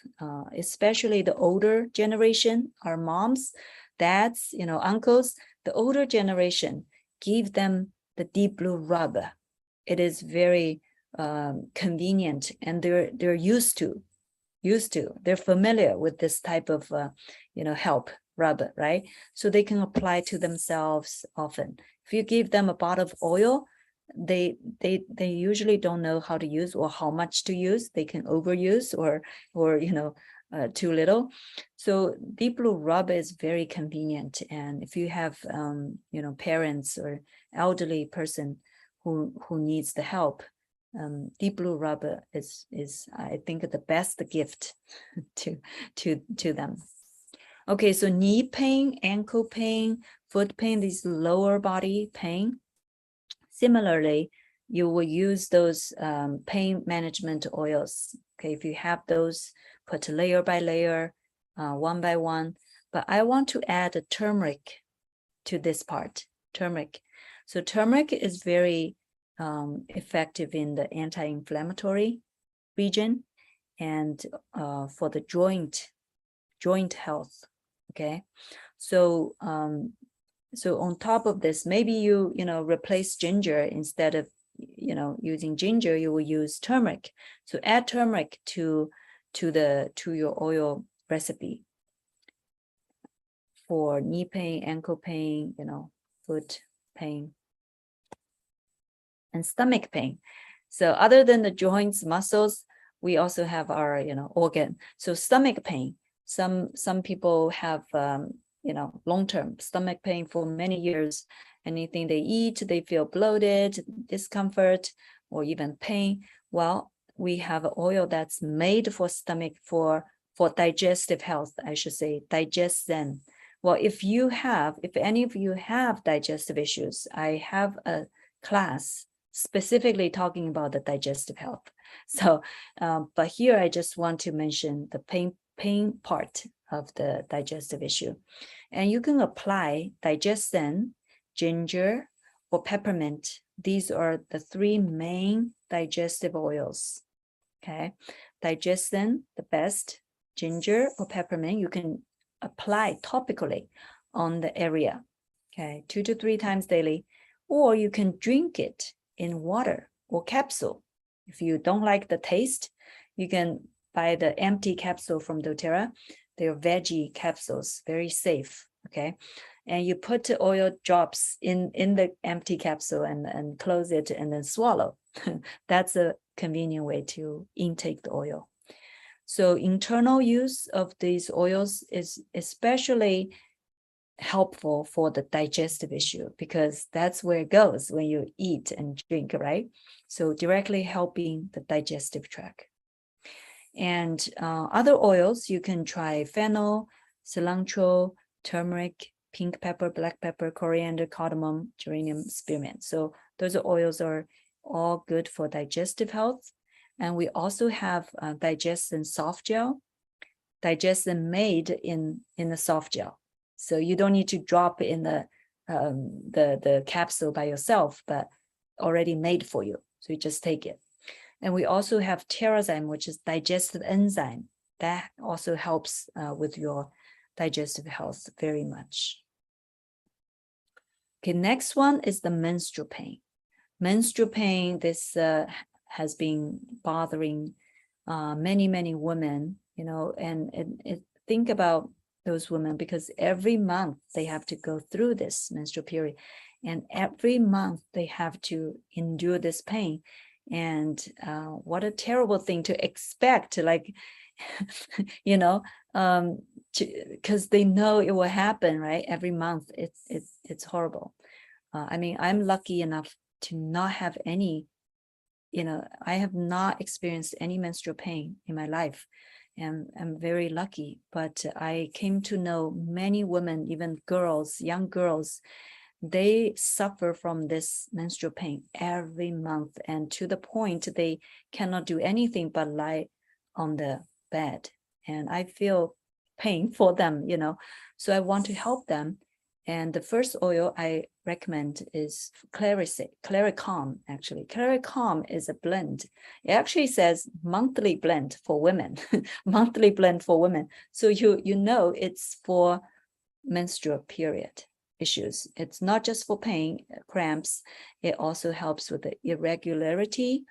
especially the older generation, our moms, dads, uncles, the older generation, give them the deep blue rub. It is very convenient, and they're used to, they're familiar with this type of help rub, right? So they can apply to themselves often. If you give them a bottle of oil, they usually don't know how to use or how much to use. They can overuse or too little. So deep blue rub is very convenient. And if you have parents or elderly person who needs the help, deep blue rub is I think the best gift to them. Okay, so knee pain, ankle pain, foot pain, these lower body pain. Similarly, you will use those pain management oils. Okay, if you have those, put layer by layer, 1 by 1. But I want to add a turmeric to this part, turmeric. So turmeric is very effective in the anti-inflammatory region and for the joint health. Okay, so so on top of this, maybe you replace ginger. Instead of using ginger, you will use turmeric. So add turmeric to your oil recipe for knee pain, ankle pain, foot pain, and stomach pain. So other than the joints, muscles, we also have our organ. So stomach pain. Some people have long-term stomach pain for many years. Anything they eat, they feel bloated, discomfort, or even pain. Well, we have an oil that's made for stomach, for digestive health, I should say, DigestZen. Well, if any of you have digestive issues, I have a class specifically talking about the digestive health. So, but here I just want to mention the pain part of the digestive issue. And you can apply DigestZen, ginger, or peppermint. These are the 3 main digestive oils. Okay, DigestZen, the best. Ginger or peppermint, you can apply topically on the area. Okay, 2 to 3 times daily, or you can drink it in water or capsule. If you don't like the taste, you can buy the empty capsule from dōTERRA. They're veggie capsules, very safe. Okay, and you put the oil drops in the empty capsule and close it and then swallow. That's a convenient way to intake the oil. So internal use of these oils is especially helpful for the digestive issue, because that's where it goes when you eat and drink, right? So directly helping the digestive tract. And other oils, you can try fennel, cilantro, turmeric, pink pepper, black pepper, coriander, cardamom, geranium, spearmint. So those oils are all good for digestive health. And we also have DigestZen soft gel, DigestZen made in the soft gel. So you don't need to drop in the capsule by yourself, but already made for you. So you just take it. And we also have TerraZyme, which is digestive enzyme. That also helps with your digestive health very much. Okay, next one is the menstrual pain. Menstrual pain, this has been bothering many women, you know, and think about those women, because every month they have to go through this menstrual period, and every month they have to endure this pain. And what a terrible thing to expect, like, you know, because they know it will happen, right? Every month, it's horrible. I mean, I'm lucky enough to not have any, you know, I have not experienced any menstrual pain in my life, and I'm very lucky. But I came to know many women, even girls, young girls, they suffer from this menstrual pain every month, and to the point they cannot do anything but lie on the bed. And I feel pain for them, you know, so I want to help them. And the first oil I recommend is Claricalm. Actually, Claricalm is a blend. It actually says monthly blend for women, monthly blend for women. So you know it's for menstrual period issues. It's not just for pain, cramps. It also helps with the irregularity,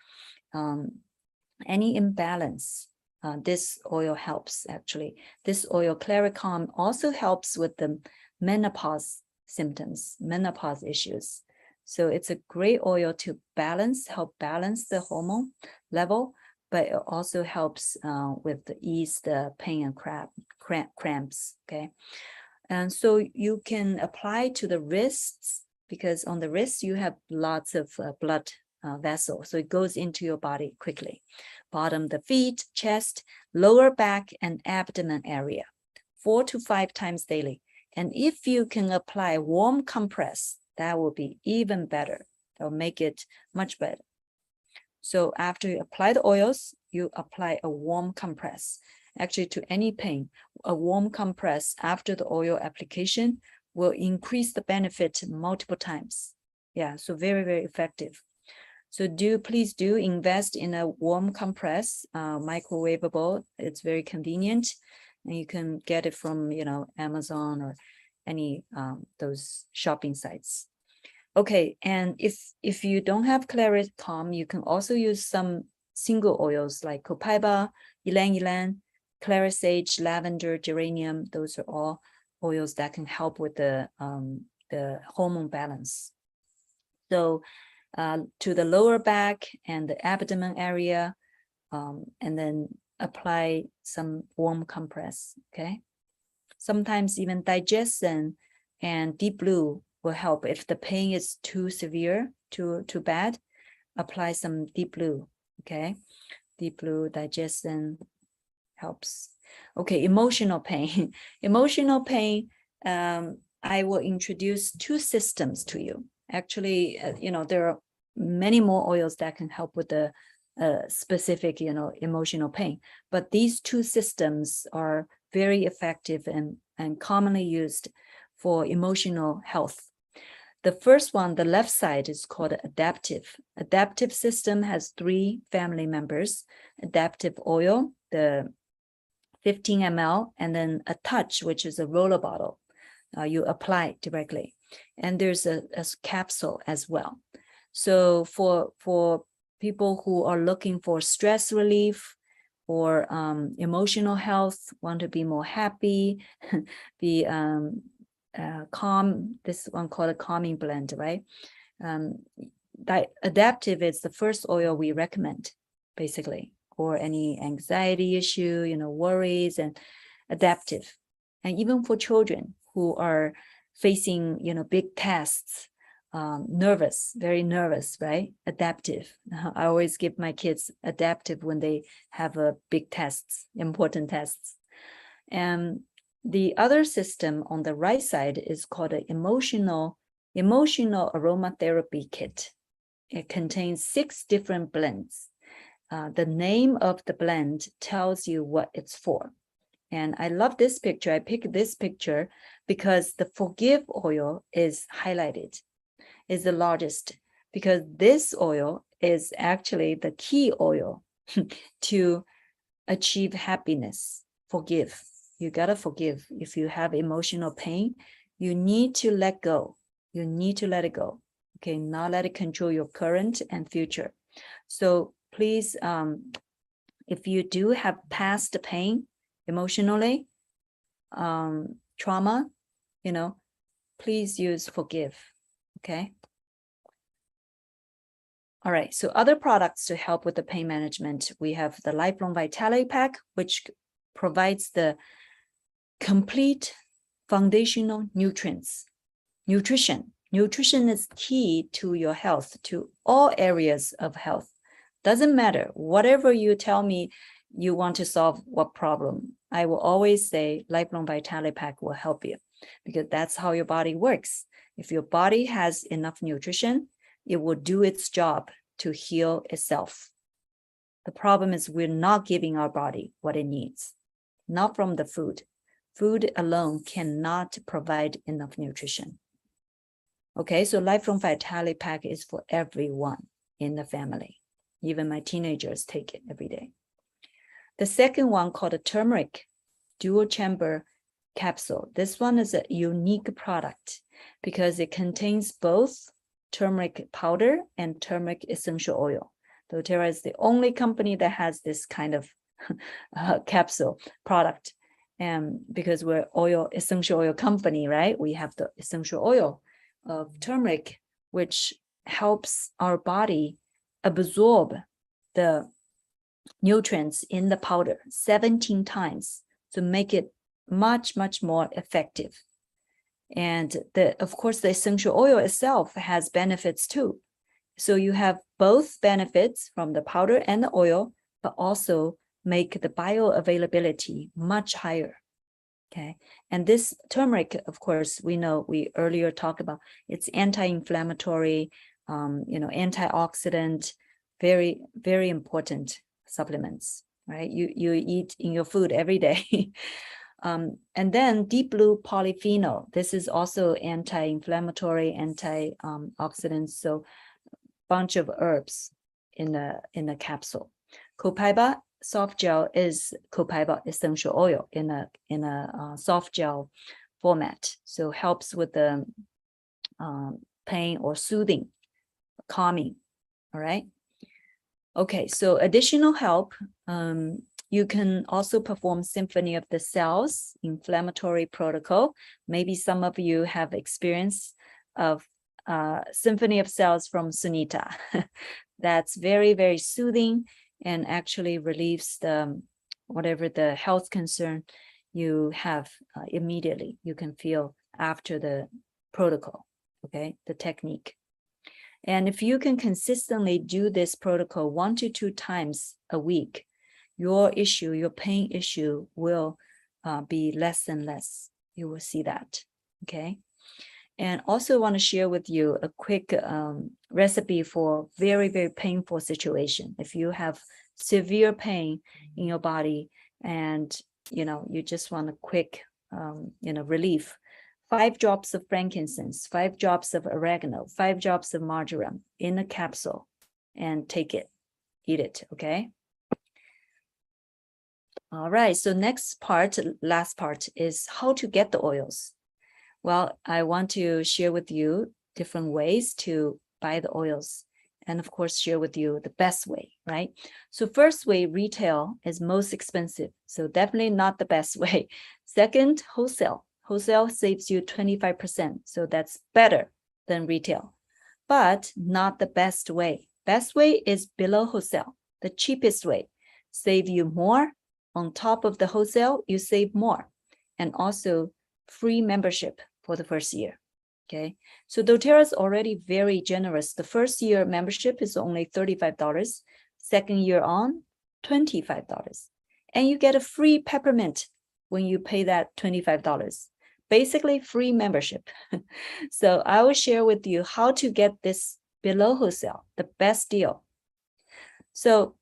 any imbalance. This oil helps actually. This oil, Claricalm, also helps with the menopause symptoms, menopause issues. So it's a great oil to help balance the hormone level, but it also helps with the ease the pain and cramps, okay? And so you can apply to the wrists, because on the wrists you have lots of blood vessels, so it goes into your body quickly. Bottom, the feet, chest, lower back, and abdomen area, 4 to 5 times daily. And if you can apply warm compress, that will be even better. That will make it much better. So after you apply the oils, you apply a warm compress. Actually, to any pain, a warm compress after the oil application will increase the benefit multiple times. Yeah, so very effective. So please do invest in a warm compress, microwavable. It's very convenient, and you can get it from, you know, Amazon or any those shopping sites. Okay, and if you don't have Claricalm, you can also use some single oils like copaiba, ylang-ylang, clarisage, lavender, geranium. Those are all oils that can help with the hormone balance. So to the lower back and the abdomen area, and then apply some warm compress, okay? Sometimes even digestion and deep blue will help. If the pain is too severe, too bad, apply some deep blue, okay? Deep blue, digestion helps. Okay, emotional pain. Emotional pain, I will introduce 2 systems to you. Actually, you know, there are many more oils that can help with the specific, you know, emotional pain. But these 2 systems are very effective and commonly used for emotional health. The first one, the left side, is called adaptive. Adaptive system has 3 family members: adaptive oil, the 15 ml, and then a touch, which is a roller bottle. You apply directly. And there's a capsule as well. So for people who are looking for stress relief or emotional health, want to be more happy, be calm, this one called a calming blend, right? Adaptive is the first oil we recommend, basically, for any anxiety issue, you know, worries, and adaptive. And even for children who are facing, you know, big tests, nervous, very nervous, right? Adaptive. I always give my kids adaptive when they have a big tests, important tests. And the other system on the right side is called an emotional aromatherapy kit. It contains 6 different blends. The name of the blend tells you what it's for. And I love this picture. I picked this picture because the Forgive oil is highlighted, is the largest, because this oil is actually the key oil to achieve happiness. Forgive. You gotta forgive. If you have emotional pain, you need to let go. You need to let it go. Okay, not let it control your current and future. So please, if you do have past pain emotionally, trauma, please use Forgive. Okay. All right, so other products to help with the pain management, we have the Lifelong Vitality Pack, which provides the complete foundational nutrients. Nutrition is key to your health, to all areas of health. Doesn't matter, whatever you tell me you want to solve what problem, I will always say Lifelong Vitality Pack will help you, because that's how your body works. If your body has enough nutrition, it will do its job to heal itself. The problem is we're not giving our body what it needs, not from the food. Food alone cannot provide enough nutrition. Okay, so Lifelong Vitality Pack is for everyone in the family. Even my teenagers take it every day. The second one, called a turmeric dual chamber capsule. This one is a unique product because it contains both turmeric powder and turmeric essential oil. dōTERRA is the only company that has this kind of capsule product. And because we're essential oil company, right? We have the essential oil of turmeric, which helps our body absorb the nutrients in the powder 17 times to make it much, much more effective. And of course, the essential oil itself has benefits too. So you have both benefits from the powder and the oil, but also make the bioavailability much higher. Okay. And this turmeric, of course, we know we earlier talked about, it's anti-inflammatory, antioxidant, very, very important supplements, right? You eat in your food every day. And then deep blue polyphenol. This is also anti-inflammatory, antioxidants. So bunch of herbs in the capsule. Copaiba soft gel is copaiba essential oil in a soft gel format. So helps with the pain or soothing, calming. All right. Okay, so additional help, you can also perform Symphony of the Cells inflammatory protocol. Maybe some of you have experience of Symphony of Cells from Sunita. That's very, very soothing and actually relieves whatever the health concern you have immediately. You can feel after the protocol, okay, the technique. And if you can consistently do this protocol 1 to 2 times a week, your pain issue will be less and less. You will see that, okay? And also want to share with you a quick recipe for very, very painful situation. If you have severe pain in your body and, you just want a quick, relief, 5 drops of frankincense, 5 drops of oregano, 5 drops of marjoram in a capsule, and take it, eat it, okay? All right, so last part is how to get the oils. Well, I want to share with you different ways to buy the oils, and of course, share with you the best way, right? So first way, retail is most expensive, so definitely not the best way. Second, wholesale. Wholesale saves you 25%, so that's better than retail, but not the best way. Best way is below wholesale, the cheapest way. Save you more. On top of the wholesale, you save more. And also free membership for the first year, okay? So dōTERRA is already very generous. The first year membership is only $35. Second year on, $25. And you get a free peppermint when you pay that $25. Basically free membership. So I will share with you how to get this below wholesale, the best deal. So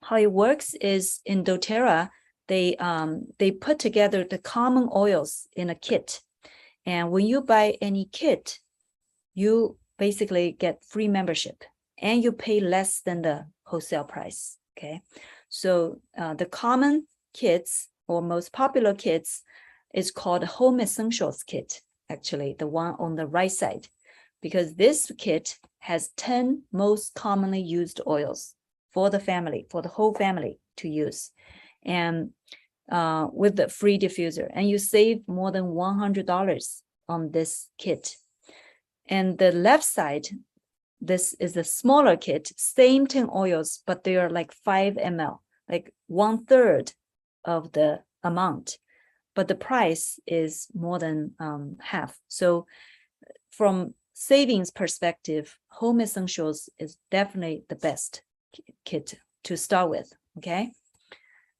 how it works is in dōTERRA, they put together the common oils in a kit. And when you buy any kit, you basically get free membership and you pay less than the wholesale price. Okay. So the common kits or most popular kits is called Home Essentials Kit, actually, the one on the right side, because this kit has 10 most commonly used oils for the family, for the whole family to use. And with the free diffuser, and you save more than $100 on this kit. And the left side, this is a smaller kit, same 10 oils, but they are like 5 ml, like 1/3 of the amount, but the price is more than half. So from savings perspective, Home Essentials is definitely the best kit to start with, okay?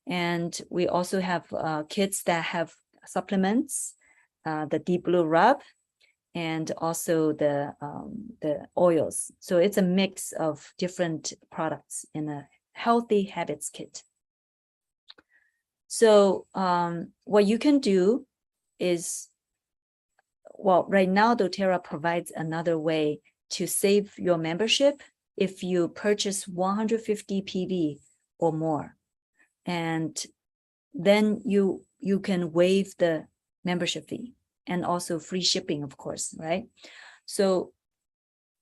And we also have kits that have supplements, the Deep Blue Rub, and also the oils. So it's a mix of different products in a healthy habits kit. So what you can do is, well, right now dōTERRA provides another way to save your membership if you purchase 150 PV or more. And then you can waive the membership fee and also free shipping, of course, right? So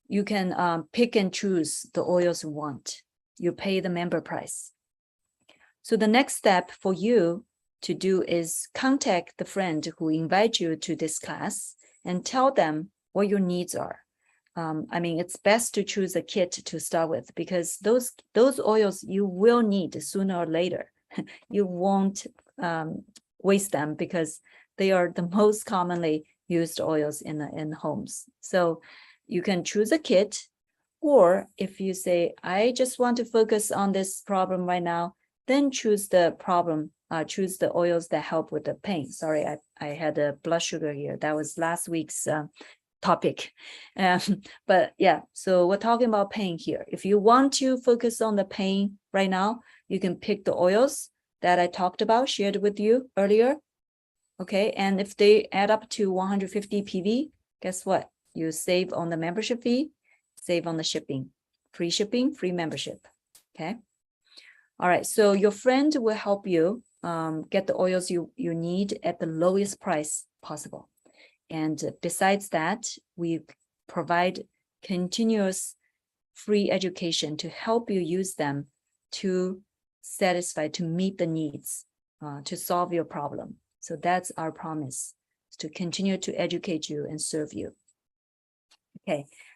you can pick and choose the oils you want. You pay the member price. So the next step for you to do is contact the friend who invites you to this class and tell them what your needs are. I mean, it's best to choose a kit to start with, because those oils you will need sooner or later. You won't waste them because they are the most commonly used oils in homes. So you can choose a kit, or if you say, I just want to focus on this problem right now, then choose the choose the oils that help with the pain. Sorry, I had a blood sugar here. That was last week's topic. But yeah, so we're talking about pain here. If you want to focus on the pain right now, you can pick the oils that I talked about, shared with you earlier. Okay, and if they add up to 150 PV, guess what? You save on the membership fee, save on the shipping, free membership. Okay. All right, so your friend will help you get the oils you need at the lowest price possible. And besides that, we provide continuous free education to help you use them to satisfy, to meet the needs, to solve your problem. So that's our promise, to continue to educate you and serve you. Okay,